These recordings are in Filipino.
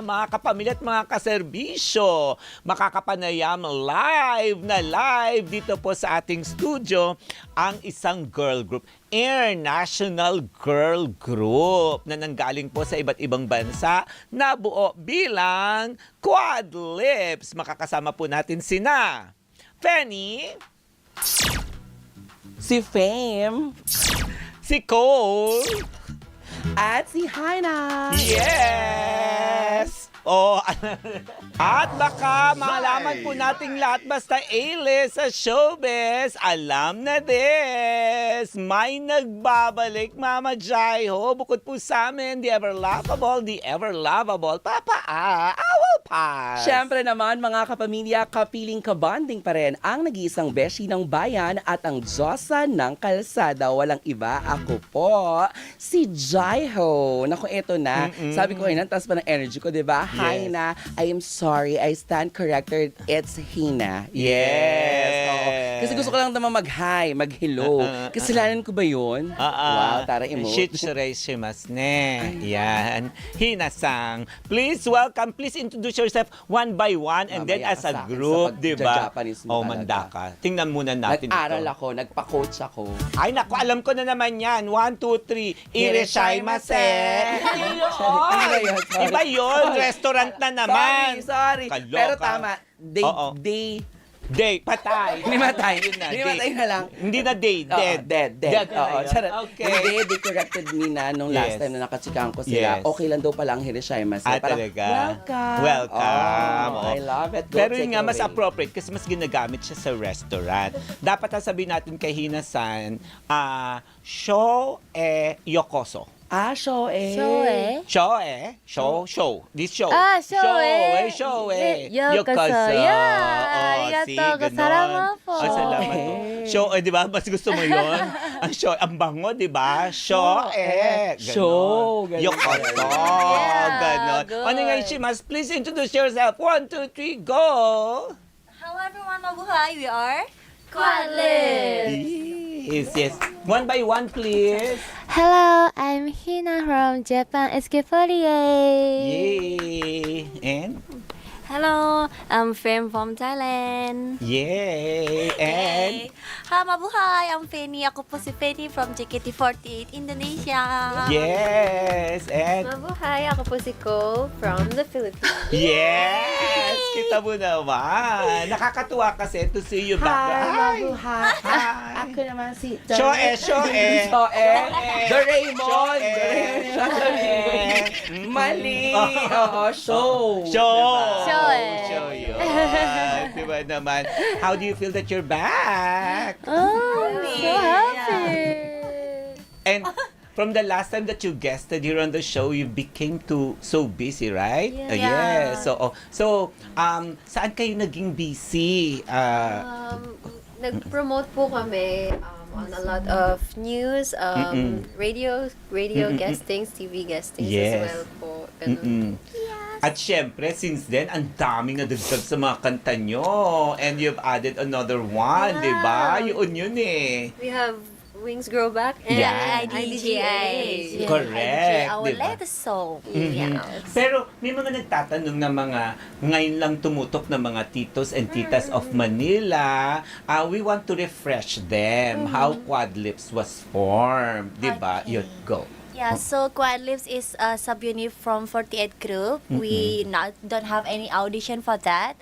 mga kapamilya at mga kaserbisyo. Makakapanayam live dito po sa ating studio ang isang girl group, International Girl Group, na nanggaling po sa iba't ibang bansa na buo bilang Quad Lips. Makakasama po natin sina Fanny, Si Fame si Cole, at si Hina. yes! Oh, at baka malaman po nating lahat basta A-list sa showbiz. Alam na this. May nagbabalik, Mama Jaiho. Bukod po sa amin, the ever lovable Papa Awal Pass. Siyempre naman mga kapamilya, kapiling kabanding pa rin ang nag-iisang beshi ng bayan at ang Diyosa ng kalsada. Walang iba, ako po, si Jaiho. Naku, eto na. Sabi ko kanina, taas pa ng energy ko, di ba? Yes. Hina, I am sorry, I stand corrected. It's Hina. Yes. Oo. Kasi gusto ko lang naman mag-hi, mag-hello. Kasalanan ko ba yun? Wow, tara emote. Shichiray shimasu ne. Yan. Hinasang. Please welcome. Please introduce yourself one by one and then Mamaya as ka a sa akin group, sa di ba? pag-Japanese mo Oh, talaga. manda ka. Tingnan muna natin Nag-aral ito. ako, nagpa-coach ako. Ay, naku, alam ko na naman yan. 1, 2, 3. Irashaimase. Hindi ba yun? Sorry. Iba yun. Restaurant na naman. Sorry. Kaloka. Pero tama. Oo. Day, patay. Hinimatay. Yun na, Hinimatay day. na lang. Hindi na day, Oo, dead. dead. na Oo, yun. charot. Okay. Hindi, they corrected me na nung last Yes. time na nakachikahan ko sila. Yes. Okay lang daw pala ang Hiroshima. Ah, talaga? Welcome. Oh. I love it. Go, Pero take yun nga, it mas away. appropriate kasi mas ginagamit siya sa restaurant. Dapat sabihin natin kay Hina-san, show yokoso. Show eh. Show. This show. show eh. Yokoso. Yeah. Arigatou ganon. gozaimasu po. Salamat po. Show di ba? Mas gusto mo yun? Ang show, ang bango, di ba? Show ganon. Show, ganon. Yokoso. Yeah, Ganon. good. Onegaishimasu. Please introduce yourself. 1, 2, 3, go! Hello everyone, mabuhay. We are Quadlips. Yes. One by one, please. Hello, I'm Hina from Japan SK48. Yay! And? Hello, I'm Fame from Thailand. Yay! And? Ha, mabuhay. I'm Fanny. Ako po si Fanny from JKT48 Indonesia. Yes! And? Mabuhay, ako po si Cole from the Philippines. Yes! Kita mo naman. Nakakatuwa kasi to see you back. Hi, mabuhay. Hi! Ako naman si... Show The Raymond. Mali. Oo, show. Show Show yun. Diba naman? How do you feel that you're back? Oh, so happy. And from the last time that you guested here on the show, you became so busy, right? Yeah. Yes. Saan kayo naging busy? Nag-promote po kami on a lot of news, radio guestings, TV guestings Yes. as well po. Ganun. At syempre, since then, ang daming nadagdag sa mga kanta nyo. And you've added another one, di ba? Yun eh. We have Wings Grow Back and Yeah. IDGA. Correct, Our diba? latest song. Mhm. Pero may mga nagtatanong na mga ngayon lang tumutok na mga titos and titas of Manila. We want to refresh them how Quad Lips was formed, 'di ba? Okay. Yun, go. Yeah, so Quad Lips is a subunit from 48 group. We don't have any audition for that.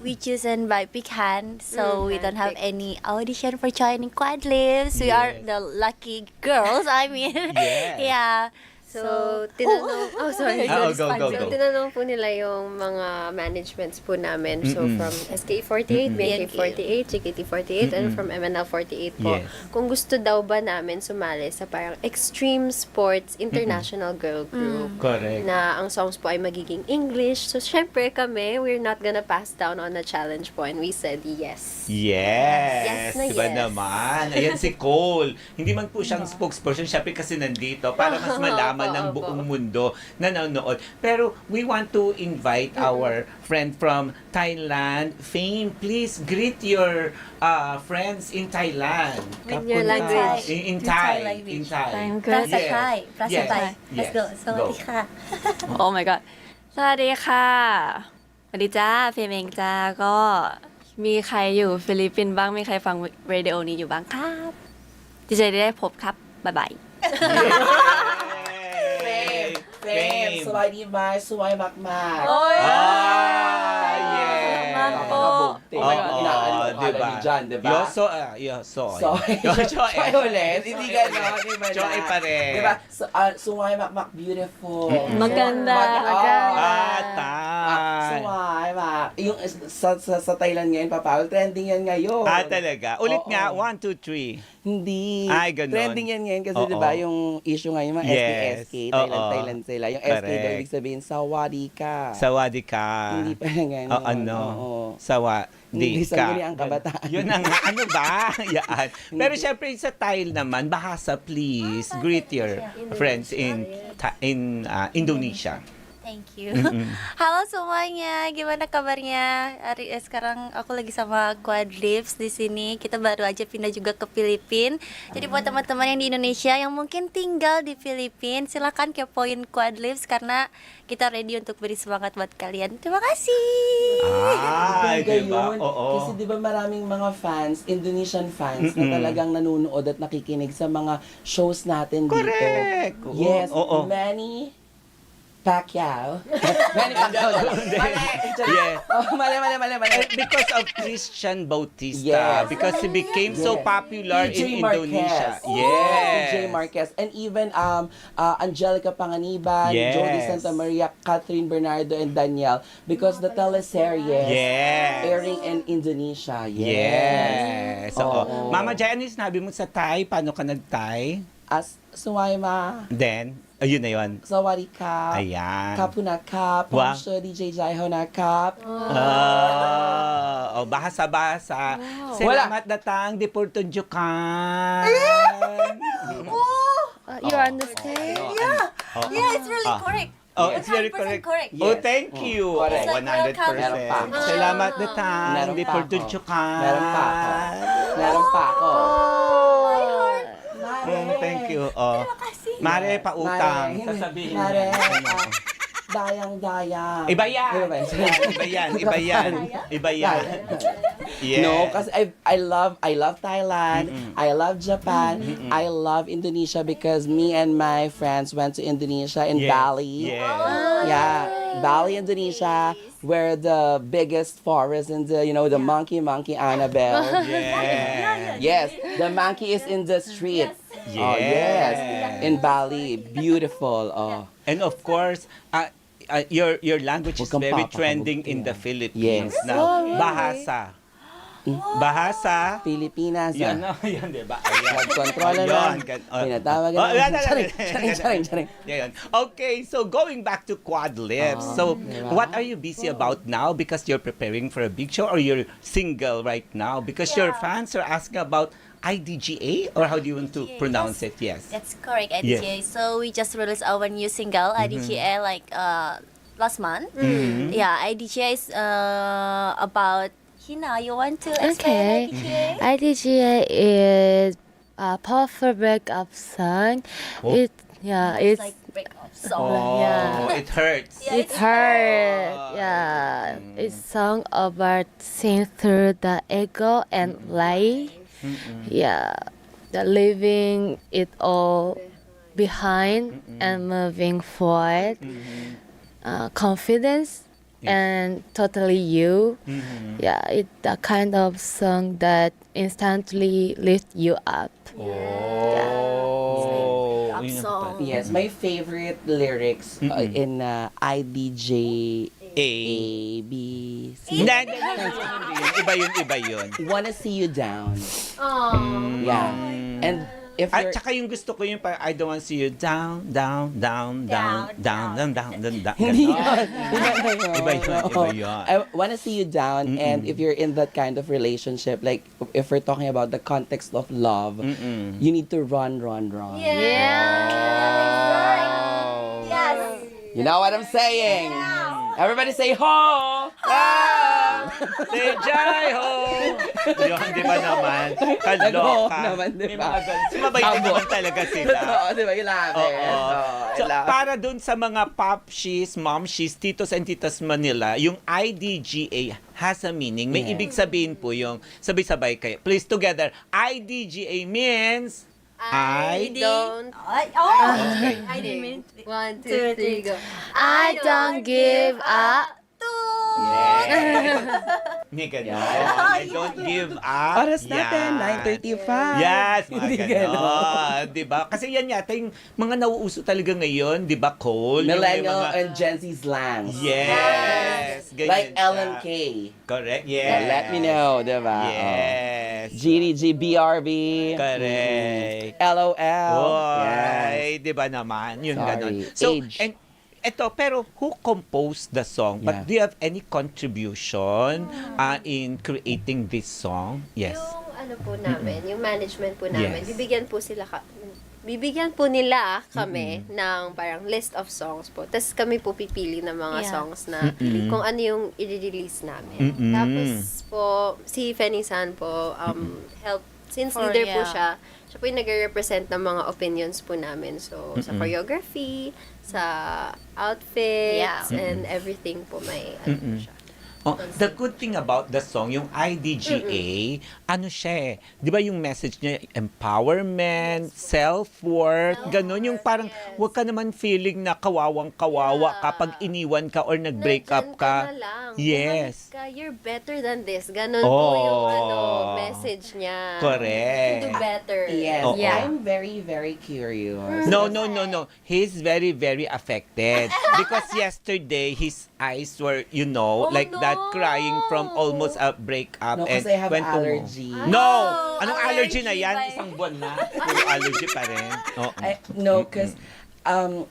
We chosen by pick hand, so we don't have any audition for joining Quad Lips. We are Yes. the lucky girls. I mean, Yes. yeah. So, tinanong, sorry. Go. So, tinanong po nila yung mga managements po namin. So, from SK48, BNK48, JKT48, and from MNL48 po. Yes. Kung gusto daw ba namin sumali sa parang Extreme Sports International Girl Group. Correct. Na ang songs po ay magiging English. So, syempre kami, we're not gonna pass down on the challenge po. And we said yes. Yes, Yes na diba yes. naman? Ayan si Cole. Hindi man po siyang spokesperson, syempre kasi nandito para mas malaman ng buong mundo na nanonood. Pero we want to invite our friend from Thailand, Fame. Please greet your friends in Thailand. With your Kapunta. language. In Thai. In Thai. Prasa Yes. Thai. Prasa Yes. Thai. Yes. Let's go. Go. Sawadee ka. Oh my God. สวัสดีค่ะสวัสดีจ้าเฟรมเองจ้าก็มีใครอยู่ฟิลิปปินส์บ้างมีใครฟังเรดิโอนี้อยู่บ้างครับดีใจได้พบครับบ๊ายบาย เฟรมสวัสดีบายสวยมากๆ โอ้ย Oh my God. Diba? Dyan, diba? Soy. Soy ulit. Hindi gano'n. Iba na. Soy pa rin. Diba? Suway makmak beautiful. Maganda. Suway mak. Yung sa Thailand ngayon, papawal. Trending yan ngayon. Talaga. Ulit Oo. nga, 1, 2, 3. Hindi. Ay, ganun. Trending yan ngayon kasi Oo. diba yung issue ngayon, mga Yes. SK, Thailand, Oo. Thailand sila. Yung SK Correct. daw, ibig sabihin, sawadi ka. Sawadi ka. Hindi pa na ganun. Oh, ano? Oo. Sawadi Hindi ka. sangguni ang kabataan. Yun ang ano ba? Yan. Pero syempre sa Thai naman, bahasa please. Greet your friends in Indonesia. Thank you. Halo semuanya, gimana kabarnya? Sekarang aku lagi sama Quad Lips di sini. Kita baru aja pindah juga ke Filipina. Jadi buat teman-teman yang di Indonesia yang mungkin tinggal di Filipina, silakan kepoin Quad Lips karena kita ready untuk beri semangat buat kalian. Terima kasih. Ay, Gayon. diba? Oo. Kasi di ba maraming mga fans, Indonesian fans, na talagang nanonood at nakikinig sa mga shows natin Correct. dito. Oo. Yes, Oo. Manny Pacquiao. Manny Pacquiao. Yeah. Oh, mali. Because of Christian Bautista. Yes. Because he became so Yes. popular in EJ Indonesia. Marquez. Yes. EJ Marquez. And even Angelica Panganiban, Yes. Jody Santa Maria, Catherine Bernardo, and Danielle. Because the teleseries Yes. airing in Indonesia. Yes. So, Oo. Mama Jenny, sinabi mo sa Thai, paano ka nag-Thai? As Suwaima, Then, ayun na yun. Sawadika, Ayan. Kapuna Kap, Wow. Pongsha DJ Jaiho na Kap. Bahasa-bahasa. Selamat datang di Puerto Jukan. You understand? Yeah, it's really correct. Oh, it's very 100% correct. correct. Oh, Yes. thank you. Correct. Oh, It's like 100%. Meron pa. Selamat datang Meron di pa Puerto ako. Jukan. Meron pa ako. Meron pa ako. Thank you. Oh. Mare, pautang. Mare, Sasabihin Mare, niya. dayang-dayang. Iba yan. Iba ba? Iba yan. Iba yan. Yeah. No, kasi I love Thailand, I love Japan, I love Indonesia because me and my friends went to Indonesia in Yeah. Bali. Yeah. Yeah, Bali, Indonesia, where the biggest forest in the the monkey Annabelle. Yeah. Yes, the monkey is in the street. Oh, Yes. yes, in Bali, beautiful. Oh, And of course, your language is Huwag kang very papakabog trending in yan. the Philippines. Yes. Now, bahasa. Bahasa. Pilipinas. Yan, no? Yan, di ba? Ayan. Nagkontrol na. Ayun. Pinatawag Oh, na. yan. Charing. Yan. Okay, so going back to Quad Lips. So, diba? what are you busy about now? Because you're preparing for a big show or you're single right now? Because your fans are asking about IDGA or how do you want to IDGA, pronounce it? Yes. That's correct, IDGA. So we just released our new single, IDGA, like last month. Yeah, IDGA is about Hina. You want to explain Okay. IDGA? IDGA is a powerful breakup song. Oh. It's It's like breakup song. Oh, Yeah. it hurts. it hurt. Yeah, it's song about seeing through the ego and lie. Yeah, the leaving it all behind and moving forward. Confidence and totally you. Yeah, it's the kind of song that instantly lifts you up. Oh. Breakup Yun ang song. Yes, my favorite lyrics in IDJ A. B, C. Hindi. Iba yun. Wanna see you down. Oh. Yeah. And if At you're... saka yung gusto ko yung parang, I don't want to see you down. Hindi Ganon. yun. Iba yun. I wanna see you down, and if you're in that kind of relationship, like if we're talking about the context of love, you need to run. Yes. You know what I'm saying? Everybody say ho! Ah! Say Jai Ho! Yun, di ba naman? Kaloka. Nag-ho naman, di May ba? mga ganun. Sumabay din Tabo. naman talaga sila. Totoo, di ba? You love it. Oo. Oh, So, para dun sa mga popshies, momshies, titos and titas Manila, yung IDGA has a meaning. May Yeah. ibig sabihin po yung sabay-sabay kayo. Please together. IDGA means I don't. Okay. I didn't mean. 1, 2, 3, go. I don't give up. Yes. May ganun. Yeah. I don't give up. Oras natin, Yan. 9:35. Yes, mga Hindi ganon. Diba? Kasi yan yata yung mga nauuso talaga ngayon, di ba, Cole? Yung may Millennial mga- and Gen Z slangs. Yes. Ganyan Like siya. LMK. Correct, yes. Yeah, let me know, di ba? Yes. GDG, BRB. Correct. LOL. Oy, di ba naman? Yun Sorry. ganon. So, Age. and eto, pero who composed the song? But Yeah. do you have any contribution in creating this song? Yes. Yung ano po namin, yung management po namin, Yes. bibigyan po nila kami ng parang list of songs po. Tapos kami po pipili ng mga Yeah. songs na kung ano yung i-release namin. Mm-mm. Tapos po, si Fenny-san po, help, since For, leader po yeah. siya po yung nag-represent ng mga opinions po namin. So, sa choreography, sa outfits, Yeah. and everything po may ano po siya. Oh, the good thing about the song, yung IDGA, ano siya eh, di ba yung message niya, empowerment, self-worth, ganun, yung parang, wag ka naman feeling na kawawang-kawawa kapag iniwan ka or nag-break up Nandyan ka. na lang. Yes. Bumalik ka, you're better than this. Ganon po yung Oh. message niya. Correct. You can do better. Yes, Oo. I'm very, very curious. No. He's very, very affected. Because yesterday, his eyes were, like no. that, crying from almost a breakup. No, and kasi I have went to mo. allergy. No! Oh, Anong allergy na allergy yan? ba? Isang buwan na. Puro allergy pa rin. Oo. No, because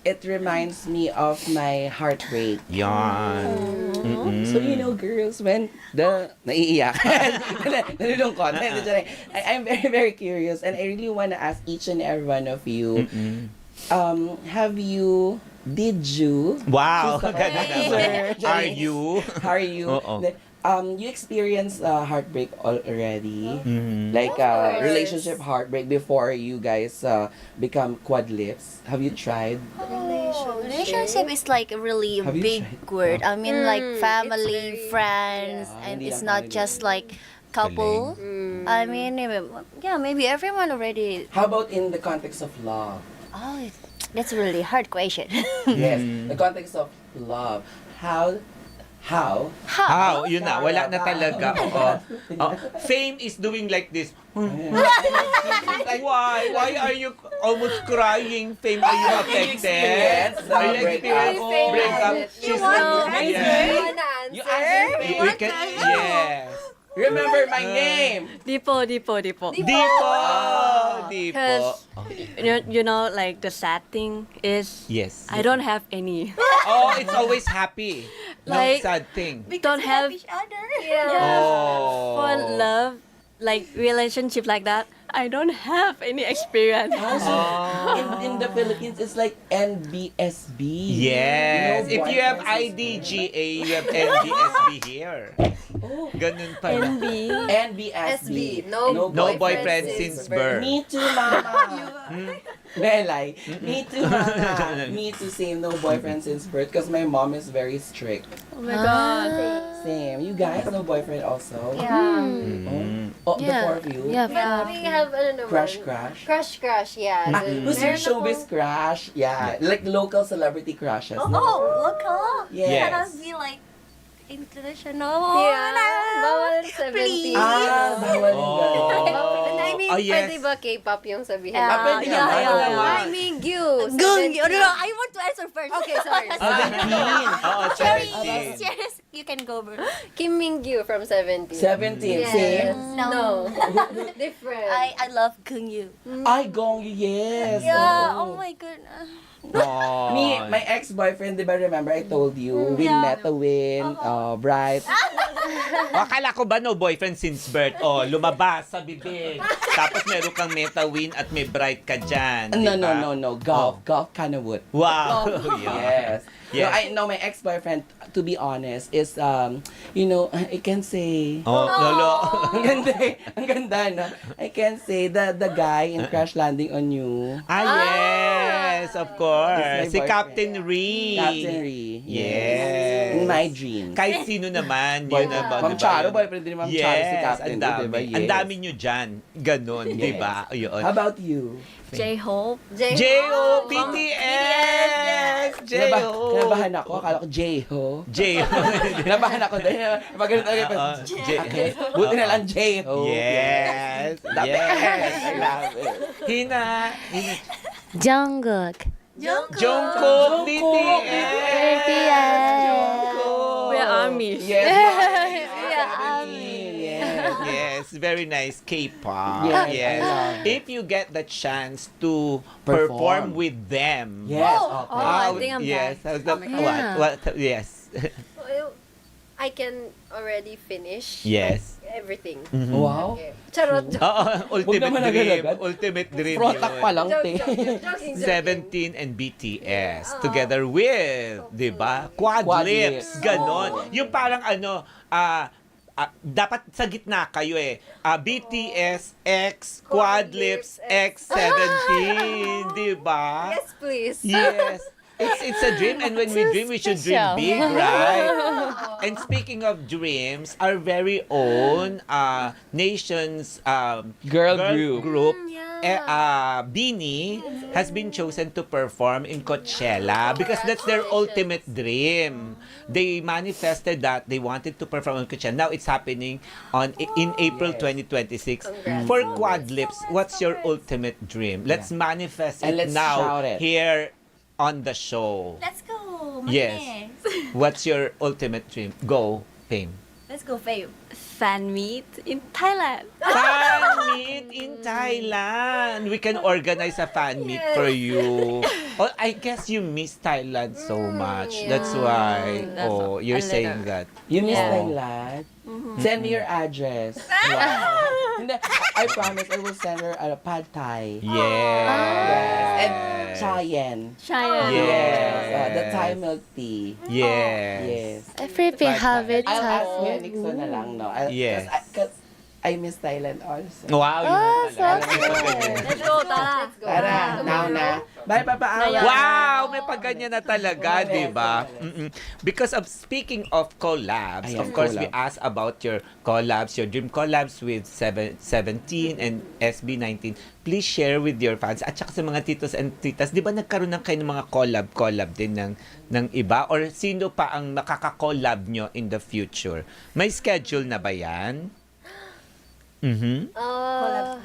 it reminds me of my heartbreak. Yan. Mm-mm. So, girls, when naiiyak, nalulungkot, I'm very, very curious and I really want to ask each and every one of you, did you, Wow. Gusto ko. Ganda naman. Sir, Are you? how are you? Oo. You experienced heartbreak already? Mhm. Like course. relationship heartbreak before you guys become quad lips? Have you tried? Relationship is like a really Have you big tried? word. I mean, like it's family, very- friends, yeah. and Hindi it's lang not family. just like couple. I mean, yeah, maybe everyone already. How about in the context of love? Oh, that's a really hard question. Yes, the context of love. How? How? Yun na. Wala na talaga. Oo. Oh. Fame is doing like this. Why? Why are you almost crying? Fame, are you affected? Experience the Are you breakup. experiencing breakup? You She's want to yeah. answer? You wanna You answer? answer me. We can, yes. Remember my name. Dipo. Dipo! Dipo! Because like the sad thing is Yes. I don't have any. Oh, it's always happy. No Like- sad thing. Don't have each other. Oh. for love, like relationship like that. I don't have any experience. Also, in the Philippines, it's like NBSB. Yes. No If you have boyfriends. IDGA, you have NDSB here. Oh. Ganun pala. NB. NBSB. No No boyfriend since birth. Me too, mama. Belay. Me too, mama. Me too, same. No boyfriend since birth because my mom is very strict. Oh my god. Same. You guys, no boyfriend also? Yeah. Oh, the four of you? Yeah, But we have, ano naman? Crush. Crush, yeah. Ah, who's your showbiz crush? Yeah, like local celebrity crushes. Oh, local. Yes. Cannot be like international. Yeah. Bawal 70s. Bawal yung Oh. ganun. I mean, Oh, yes. pwede ba K-pop yung sabihin? Ah, pwede yeah, naman. yeah, oo. yeah. I mean, you. Gung, 70s. no, I want to answer first. Okay, sorry. Oo, Cherry, 17. cheers. You can go, bro. Kim Mingyu from 17. 17, Yes. same. No. Different. I love Gung Yu. Ay, Gong, yes. Yeah. oo. Oh my goodness. Oh. Me, my ex-boyfriend, di ba remember I told you, Win Metawin, Bright. Akala ko ba no boyfriend since birth? Oh, lumabas sa bibig. Tapos meron kang Metawin at may bright ka dyan. di ba? No. Golf Canawood. Wow. Yeah. Yes. Yes. No, I know my ex-boyfriend to be honest, is, I can say, Oh, lolo. ang ganda eh. Ang ganda, no? I can say the guy in Crash Landing on You. Yes, of course. It's Si my Captain boyfriend. Ree. Captain Ree. Yes. In my dreams. Kahit sino naman, Boy, yun na ba? Ma'am diba Charo, yun? boyfriend din ni Ma'am Charo si Captain ang dami. Ree, diba? Yes. Ang dami nyo dyan. Ganon, Yes. di ba? Yun. How about you? J-Hope. J.O. BTS! J.O. Kinabahan ako. Akala ko J-Ho. J.O. Kinabahan ako dahil pag ganun talaga. Okay. Buti na lang J-Ho. Yes. The best. I love it. Hina. Jungkook. Jungkook BTS. BTS. We're army. Yes. Yeah, Yes. Yes, very nice K-pop. Yes, Yes. I love it. If you get the chance to Perform. perform with them. Yes. Oh, Okay. I think I'm yes. back. How's the, Yeah. what? Yes. Well, I can already finish Yes. everything. Wow. Okay. Charot. Oo, ultimate naman dream. agad-agad. Ultimate dream Frotak yun. pa lang, Joke, te. joking. 17 and BTS together with, 'di ba? Quad Quad lips, lips. ganon. Yung parang dapat sa gitna kayo eh. BTS X Quad Lips X 17, 'di ba? Yes, please. Yes. It's a dream, and when we dream, we should dream special. big, right? And speaking of dreams, our very own nation's Girl group. Beanie has been chosen to perform in Coachella because that's their ultimate dream. They manifested that they wanted to perform in Coachella. Now it's happening in April 2026. Congrats. For Quad Lips, what's your ultimate dream? Let's manifest it And let's now shout it. here on the show. Let's go. Yes. Makinig. What's your ultimate dream? Go, Fame. Let's go, Fame. Fan meet in Thailand. Fan meet in Thailand. We can organize a fan meet for you. Oh, I guess you miss Thailand so much. That's why. That's Oh, a you're little. saying that. You miss Yeah. Thailand? Send me your address. Wow. Hindi, I promise I will send her a pad thai. Yes. And Chayen. Cheyenne. Yes. The Thai milk tea. Yes. Yes. Everything have it. I'll ask have- you, Nixon na lang, no? Yes. Because I miss Thailand also. Wow, yun Ah, na talaga. Let's go, tara. Let's go. Tara, now na. Bye, Papa Awa. Wow, may pagganyan na talaga, Yes, di ba? yes. Because of speaking of collabs, Ayan, of course, we collab. asked about your collabs, your dream collabs with 17 and SB19. Please share with your fans at saka sa mga titos and titas. Di ba nagkaroon ng kayo ng mga collab din ng iba? Or sino pa ang makaka-collab nyo in the future? May schedule na ba yan? Mm-hmm.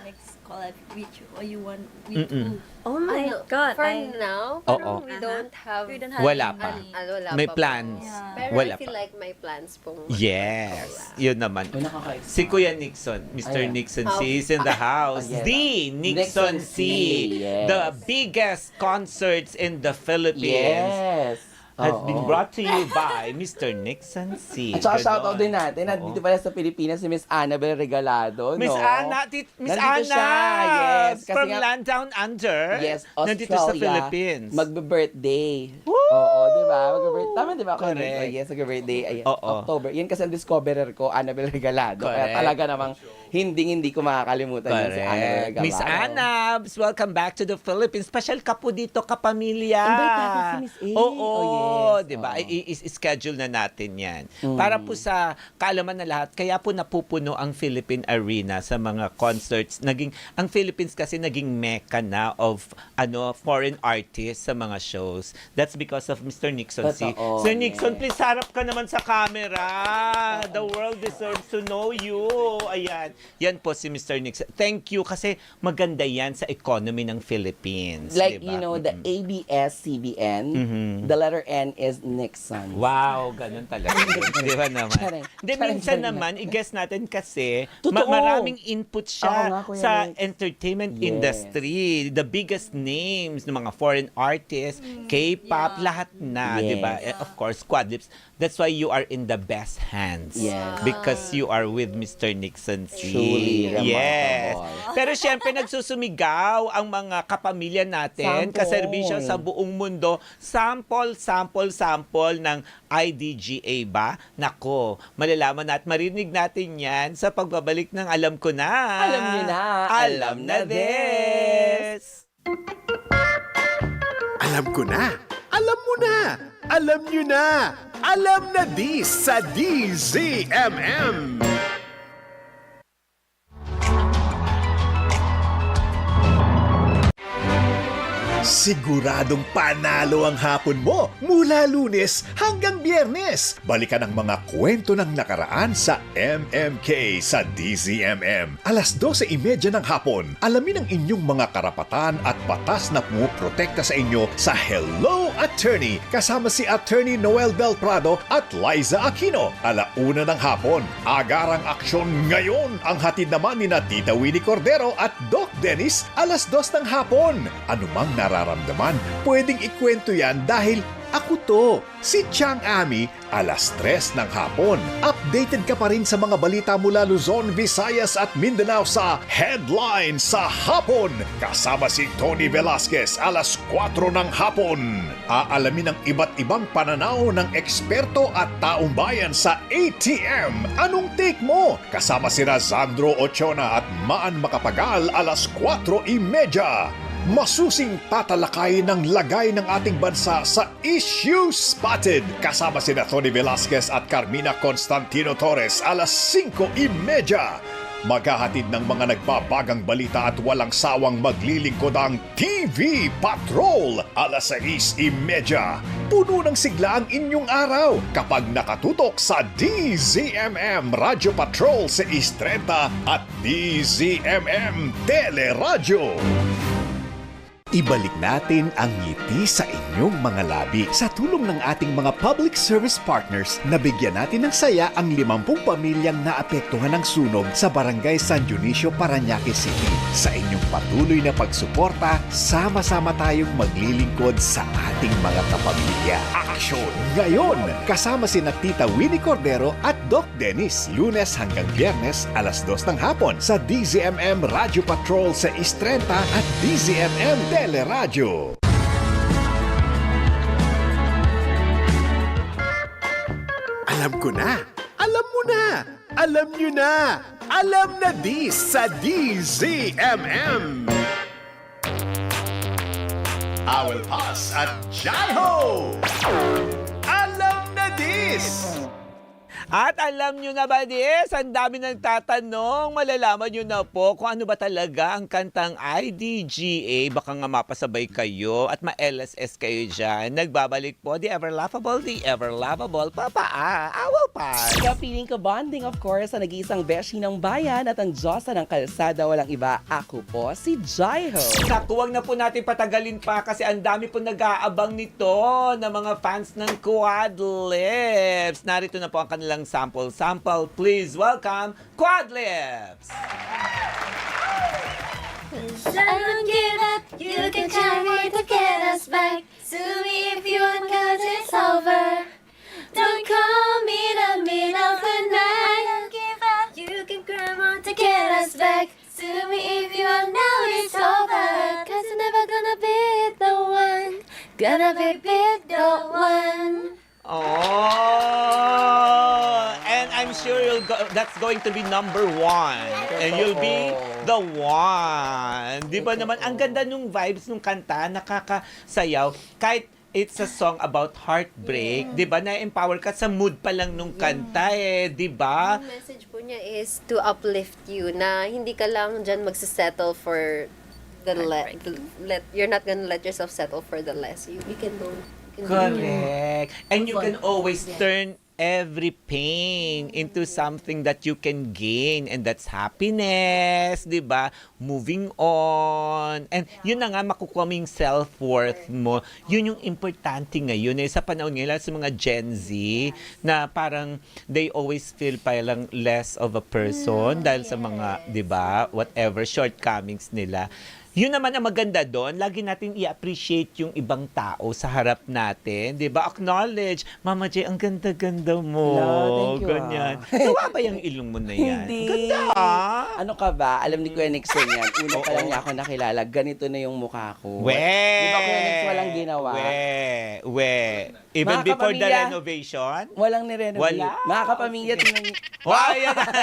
Next collab with you. Or you want with Mm-mm. who? Oh my God. For I- now, Oo. parang we don't have... We don't have Wala pa. wala May pa po. plans. Pero Wala I feel pa. like may plans pong... Yes. Yun naman. Oh, nakaka-excite. Si Kuya Nixon, Mr. Ayan. Nixon Oh. C is in the house. yes. The Nixon Nixon C. C, yes. The biggest concerts in the Philippines Yes. has Oo. been brought to you by Mr. Nixon C. At saka Ganon. shoutout din natin, Oo. nandito pala sa Pilipinas si Miss Annabel Regalado, Miss no? Anna, Miss Nandito Anna, siya, yes. Kasi from nga- Land Down Under. Yes, Nandito sa Australia. Philippines. Magbe-birthday. Oo, di ba? Tama, di ba? Correct. Yes, magbe-birthday. Ayan, Oo. October. Yan kasi ang discoverer ko, Annabel Regalado. Kaya Correct. talaga namang hindi ko makakalimutan yan si Annabel Correct. Regalado. Miss Anabs, welcome back to the Philippines. Special ka po dito, kapamilya. Invite natin si Miss A. Oo, Oh, yes. di ba? Oo. I-schedule na natin yan. Para po sa kaalaman na lahat, kaya po napupuno ang Philippine Arena sa mga concerts. Ang Philippines kasi naging mecca na of foreign artists sa mga shows. That's because of Mr. Nixon C. Totoo, Sir Nixon, yes. please harap ka naman sa camera. The world deserves to know you. Ayan. Yan po si Mr. Nixon. Thank you kasi maganda yan sa economy ng Philippines. Like, diba? you know, the ABS-CBN, the letter N is Nixon. Wow, ganun talaga. Di ba naman? Charing. Hindi, minsan naman, i-guess natin kasi Totoo. maraming input Oo siya nga, Kuya sa Nix. entertainment Yes. industry. The biggest names ng mga foreign artists, K-pop, lahat na, Yes. di ba? Of course, Quad Lips. That's why you are in the best hands. Yes. Because you are with Mr. Nixon C. Truly remarkable. Yes. Pero syempre, nagsusumigaw ang mga kapamilya natin, Sample. kaserbisyo sa buong mundo. Sample ng IDGA ba? Nako, malalaman at marinig natin yan sa pagbabalik ng Alam Ko Na. Alam nyo na. Alam na this. Alam ko na. Alam mo na. Alam nyo na. Alam na dis sa DZMM. Siguradong panalo ang hapon mo mula Lunes hanggang Biyernes. Balikan ang mga kwento ng nakaraan sa MMK sa DZMM. Alas 12:30 ng hapon, alamin ang inyong mga karapatan at batas na pumuprotekta sa inyo sa Hello Attorney kasama si Attorney Noel Del Prado at Liza Aquino. 1:00 ng hapon, agarang aksyon ngayon ang hatid naman ni Tita Winnie Cordero at Doc Dennis 2:00 ng hapon. Anumang nararamdaman, pwedeng ikwento yan dahil ako to, si Chang Ami, 3:00 ng hapon. Updated ka pa rin sa mga balita mula Luzon, Visayas at Mindanao sa Headline sa Hapon. Kasama si Tony Velasquez, 4:00 ng hapon. Aalamin ang iba't ibang pananaw ng eksperto at taong bayan sa ATM. Anong take mo? Kasama si Razandro Ochona at Maan Makapagal, 4:30. Masusing tatalakayin ng lagay ng ating bansa sa Issue Spotted. Kasama sina Tony Velasquez at Carmina Constantino Torres, 5:30. Maghahatid ng mga nagbabagang balita at walang sawang maglilingkod ang TV Patrol, 6:30. Puno ng sigla ang inyong araw kapag nakatutok sa DZMM Radio Patrol sa 6:30 at DZMM Teleradyo. Ibalik natin ang ngiti sa inyong mga labi. Sa tulong ng ating mga public service partners, nabigyan natin ng saya ang 50 pamilyang naapektuhan ng sunog sa Barangay San Dionisio, Parañaque City. Sa inyong patuloy na pagsuporta, sama-sama tayong maglilingkod sa ating mga kapamilya. Aksyon ngayon! Kasama si Tita Winnie Cordero at Doc Dennis, Lunes hanggang Biyernes, 2:00 ng hapon sa DZMM Radio Patrol sa 6:30 at DZMM Teleradyo. Alam ko na. Alam mo na. Alam nyo na. Alam na dis sa DZMM. Awel Paz at Jaiho. Alam na dis. At alam nyo na ba, Des? Ang dami nang tatanong. Malalaman nyo na po kung ano ba talaga ang kantang IDGA. Baka nga mapasabay kayo at ma-LSS kayo dyan. Nagbabalik po, the ever lovable Papa Awel Paz. Kapiling ka bonding, of course, sa nag-iisang beshi ng bayan at ang Diyosa ng kalsada, walang iba. Ako po, si Jaiho. Naku, wag na po natin patagalin pa kasi ang dami po nag-aabang nito na mga fans ng Quad Lips. Narito na po ang kanilang sample. Please welcome Quad Lips! I don't give up, you can try me to get us back. Sue me if you want, cause it's over. Don't call me the middle of the night. I don't give up, you can cry on to get us back. Sue me if you want, now it's over. Cause you're never gonna be the one. Gonna be the one. Oh, and I'm sure that's going to be number 1. And you'll be the one. Di ba naman, ang ganda nung vibes nung kanta, nakakasayaw. Kahit it's a song about heartbreak, di ba, na-empower ka sa mood pa lang nung kanta di ba? Ang message po niya is to uplift you na hindi ka lang dyan magsisettle for you're not gonna let yourself settle for the less. You can do. Correct. And you can always turn every pain into something that you can gain, and that's happiness, di ba? Moving on. And yun na nga, makukuha mo yung self-worth mo. Yun yung importante ngayon. Sa panahon nila sa mga Gen Z na parang they always feel parang less of a person dahil sa mga, di ba, whatever shortcomings nila. Yun naman ang maganda doon, lagi natin i-appreciate yung ibang tao sa harap natin, 'di ba? Acknowledge, Mama J, ang ganda-ganda mo. No, thank you, Ganyan. Tuwa ba yung ilong mo na yan? Hindi. Ganda. Ano ka ba? Alam ni Kuya Nixon yan. Una pa lang niya ako nakilala. Ganito na yung mukha ko. We. Di ba Kuya Nix walang ginawa? We. Even Mga before the kapamilya, renovation? Walang nirenovate. Wala. Mga kapamilya, tingnan niyo. Wow,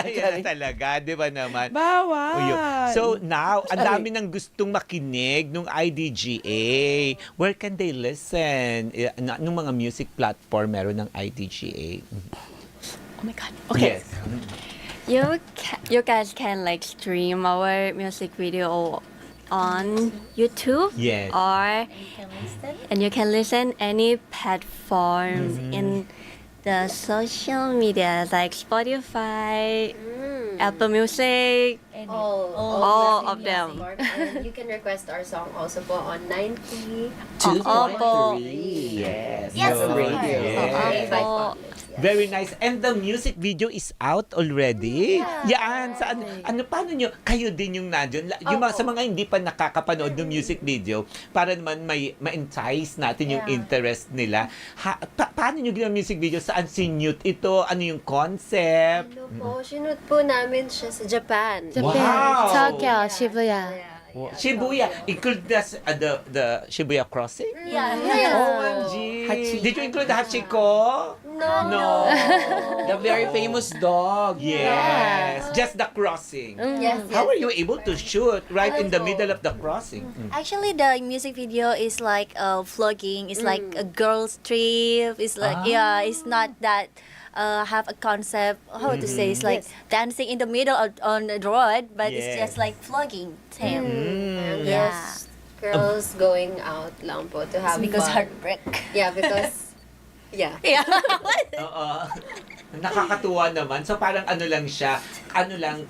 yan talaga, di ba naman? Bawal. Uyo. So now, ang dami nang gustong makinig nung IDGA. Where can they listen? Nung mga music platform meron ng IDGA? Oh my God. Okay. Yes. You guys can like stream our music video on YouTube. Yes. Or and you can listen any platforms in the social media like Spotify, Apple Music. All of them. And you can request our song also po on 90. 2.3. Yes. Yes, No of radio. Yes. Opo. Very nice. And the music video is out already? Yan. Saan? Ano, paano nyo? Kayo din yung nandun. Yung mga, sa mga hindi pa nakakapanood ng music video, para naman ma-entice natin yung interest nila. Paano nyo ginawa music video? Saan sinute ito? Ano yung concept? Ano po, sinut po namin siya sa Japan. Japan, Wow. Tokyo, Shibuya. Shibuya. Include the Shibuya crossing? Yeah. OMG. Hachi. Did you include the Hachiko? No. The very famous dog. Yes. Just the crossing. Yes, How are you able to shoot right in the middle of the crossing? Actually, the music video is like vlogging. It's like a girl's trip. It's like it's not that have a concept. How to say? It's like dancing in the middle on the road, but it's Yes. just like vlogging. Same. And Yeah. there's girls going out lang po to have Because fun. heartbreak. Yeah, because yeah. Yeah. Oo. Nakakatuwa naman. So parang ano lang siya,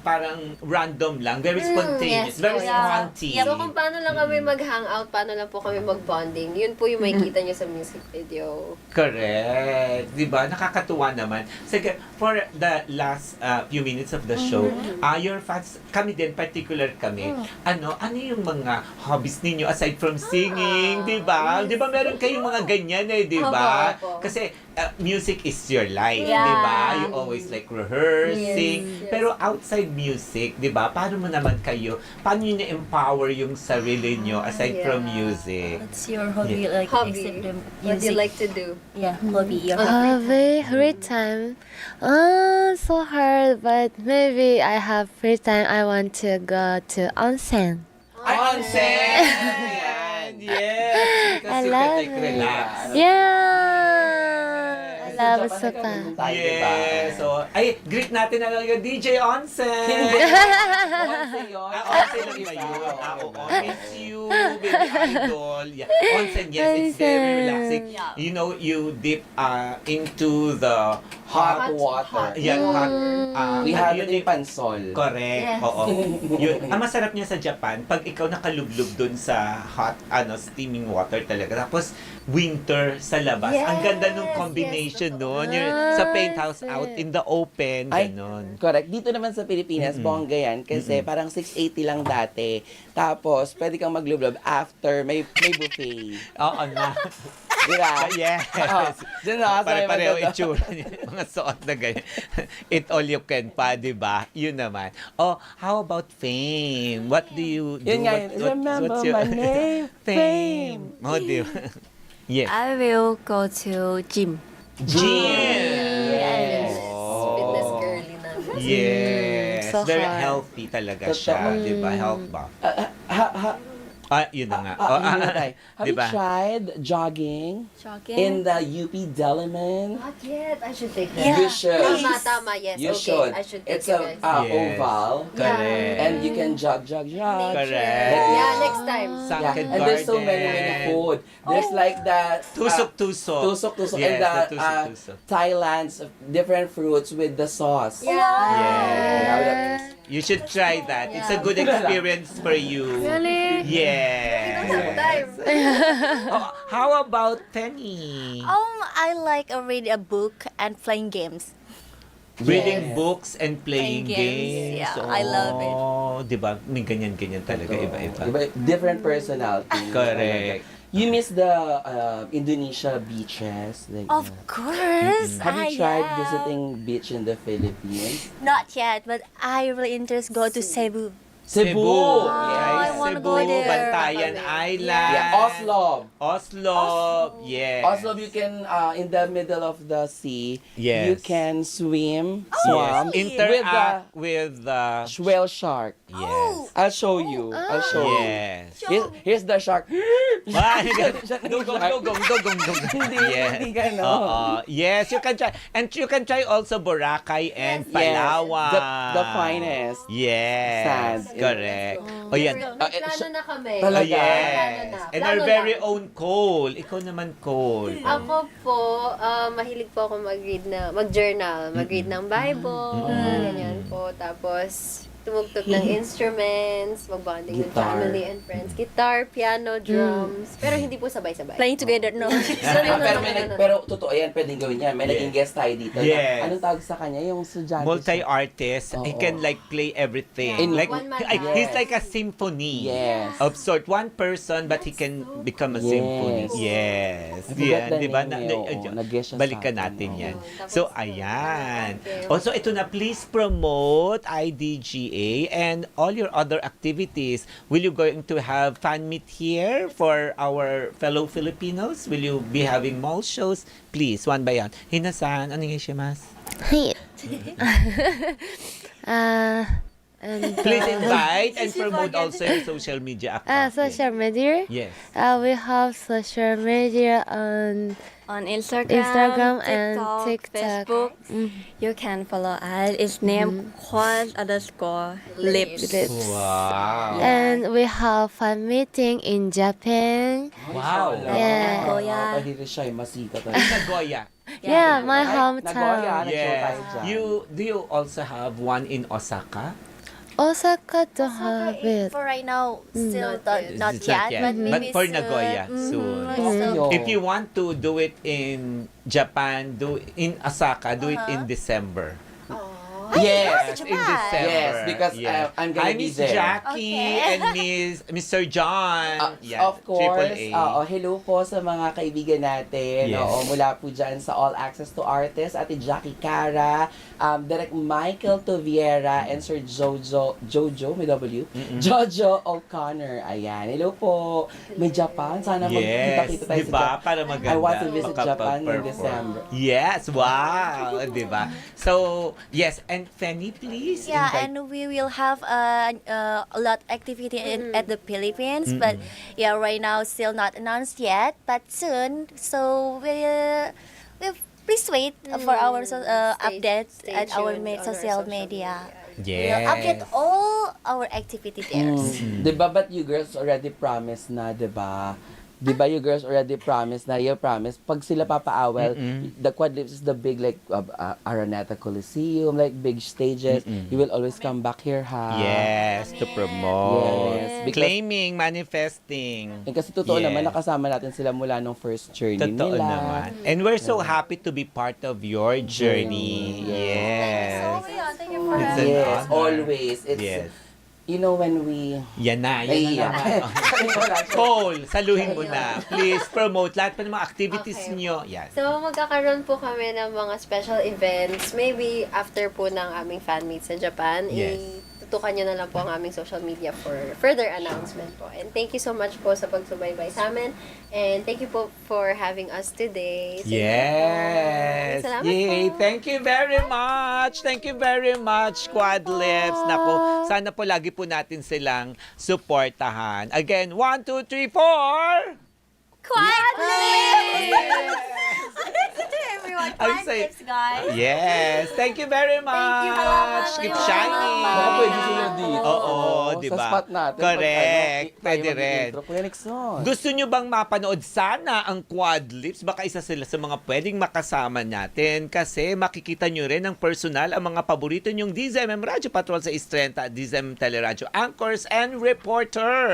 parang random lang, very spontaneous, yes, very yeah. sponty. So kung paano lang kami mag-hangout, paano lang po kami mag-bonding, yun po yung makikita nyo sa music video. Correct. 'Di ba? Nakakatuwa naman. Sige, for the last few minutes of the show, your fans, kami din particular kami. Ano yung mga hobbies ninyo aside from singing, 'di ba? 'Di ba meron kayong mga ganyan 'di ba? Opo, opo. Kasi music is your life, Yeah. 'di ba? You always like rehearse, sing. yes. Pero outside music, 'di ba? Paano mo naman kayo? Paano niyo na-empower yung sarili niyo aside from music? What's your hobby? Like Hobby. except the What do you music? like to do? Yeah, hobby. Your Free time. So hard, but maybe I have free time. I want to go to onsen. Ay, onsen! Yan, yes! Because I you can love like it. relax. Yeah, I love spa. Yes. So, ay, greet natin na lang yung DJ Onsen. Onsen yun. Onsen lang iba yun. Oo, miss you, baby idol. Yeah. Onsen, yes, it's very Onsen. relaxing. You know, you dip into the Hot water. Yeah, hot. We ano have yun it in eh? Pansol. Correct. Oo. Yun. Ang masarap niya sa Japan, pag ikaw nakalublog dun sa hot, steaming water talaga. Tapos, winter sa labas. Ang ganda nung combination nun. You're sa penthouse out in the open. Ay, Ganon. correct. Dito naman sa Pilipinas, bongga yan. Kasi parang 680 lang dati. Tapos, pwede kang maglublob after may buffet. Oo na. Di ba? Yes. Diyan na, Pare-pareho itsura niya. Mga suot na ganyan. Eat all you can pa, di ba? Yun naman. Oh, how about fame? What do you do? Yun nga yun. Remember my name, Fame. Oh, di ba? Yes. I will go to gym. Yes. Fitness girly namin. Yes. So Very hard. healthy talaga Totoo. siya. Di ba? Health ba? Yun na nga. Have Di you ba? tried jogging Jogging. in the UP Delaman? Not yet. I should take Yeah. that. You should. Tama. Yes. You okay. should. I should take It's you a guys. Yes. oval. Correct. And you can jog. Correct. Yeah, next time. Sunken And there's so many Garden. food. There's like that Tusok-tusok. tusok Yes, and the the tusok-tusok. Thailand's different fruits with the sauce. Yes. You should try that. It's a good experience for you. Really? Yes. Time. Oh, how about Penny? I like read a book and playing games. Reading books and playing Playing games. games. Yeah, I love it. Oh, di ba? May ganyan-ganyan talaga, iba-iba. Different personality. Correct. You miss the Indonesia beaches? Like, Of course. have you I tried am. visiting beach in the Philippines? Not yet, but I really interest go to Cebu. Cebu! Yes, I wanna Cebu, go there. Bantayan Island. Yeah, Oslo. Oslo. Yes. Oslo, you can, in the middle of the sea, Yes. you can swim, Yes. swam, Interact with the... whale shark. Yes. I'll show you. I'll show you. Yes. Here's the shark. Dugong. Hindi ganon. Oo. Yes, you can try. And you can try also Boracay and Palawan. The finest. Yes. Sand. Correct. O yan. May plano na kami. Oh, Talaga? yes. And our Plano very lang. own Cole. Ikaw naman, Cole. Ako po, mahilig po ako mag-journal, mag-read ng Bible, ganyan po. Tapos, tumugtog ng instruments, mag-bonding with Guitar. family and friends. Guitar, piano, drums. Pero hindi po sabay-sabay. Playing together, no? Pero totoo yan, pwedeng gawin yan. May naging guest tayo dito. Yes. Anong tawag sa kanya? Yung estudyante. Multi-artist. He Oo. can like play everything. In like one man he's band. like a symphony. Yes. Of sort. One person, but he can become a Yes. symphony. Yes. I forgot the Yan, di ba? name eh, oo. Nag-guest siya Balikan sa atin, natin oo. yan. Tapos, So, ayan. thank you. Also, ito na, please promote IDGA and all your other activities. Will you going to have fan meet here for our fellow Filipinos? Will you be having mall shows? Please, one by one. Hinasan, ano yung shimasu? Hey. And Please invite and promote also your social media account. social media. Yes. We have social media on On Instagram, Instagram and TikTok, TikTok. Facebook, you can follow us. It's name _lips. Wow. And we have fan meeting in Japan. Wow. Yeah. Nagoya. Pahiri siya, masika In Nagoya. Yeah, my Nagoya, hometown. nag-show tayo Yes. dyan. Do you also have one in Osaka? Osaka don't have it. For right now, still not It's yet, but But maybe for soon. Nagoya, soon. Yo. If you want to do it in Japan, do in Osaka, do it in December. Yes. In December. Yes, because, I'm gonna Hi, be Miss there. Jackie Okay. and Mr. John. Of course. AAA. Hello po sa mga kaibigan natin. Yes. Mula po dyan sa All Access to Artists, Ate Jackie Cara, Direk Michael Toviera, and Sir Jojo, may W? Jojo O'Connor. Ayan. Hello po. May Japan. Sana Yes, magkita-kita tayo diba? sa Japan. Para maganda. I want to visit Japan in makapag-perform. December. Yes, wow, diba? So, yes, and Fanny, please. Yeah, invite- and we will have a lot activity at the Philippines, but yeah, right now still not announced yet, but soon. So please wait for our updates stay at our tuned on our social social media. Yes. We'll update all our activity there. Diba, but you girls already promised na, diba? Diba you girls already promised na, you promised, pag sila papaawel, the Quad Lips is the big, like, Araneta Coliseum, like, big stages. You will always come back here, ha? Yes, to promote. Yes, because- Claiming, manifesting. Kasi totoo Yes. naman, nakasama natin sila mula nung first journey Totoo nila. naman. And we're so happy to be part of your journey. Yes. So yeah, thank you for It's an Yes, honor. always. It's, Yes. you know, when we... Yan na Ay, naman. Cole, saluhin mo na. Please promote lahat pa ng mga activities Okay. nyo. Yan. So, magkakaroon po kami ng mga special events. Maybe after po ng aming fan meet sa Japan. Yes. Tutukan nyo na lang po ang aming social media for further announcement po. And thank you so much po sa pagsubaybay sa amin. And thank you po for having us today. So, Yes. Salamat Yay. po. Thank you very much. Thank you very much, Quad Lips. Naku, sana po lagi po natin silang suportahan. Again, 1, 2, 3, 4. Quad Lips! Everyone, Ang Quad saya. Lips, guys. Yes. Thank you very much. you. Keep shining. Baka pwede sila dito. Oo, di ba? Sa spot natin. Correct. Pag, Pwede tayo rin. mag-intro. Kuya Nixon. Gusto nyo bang mapanood sana ang Quad Lips? Baka isa sila sa mga pwedeng makasama natin kasi makikita nyo rin ng personal ang mga paborito nyong DZMM Radio Patrol sa East 30 at DZMM Teleradyo Anchors and Reporter.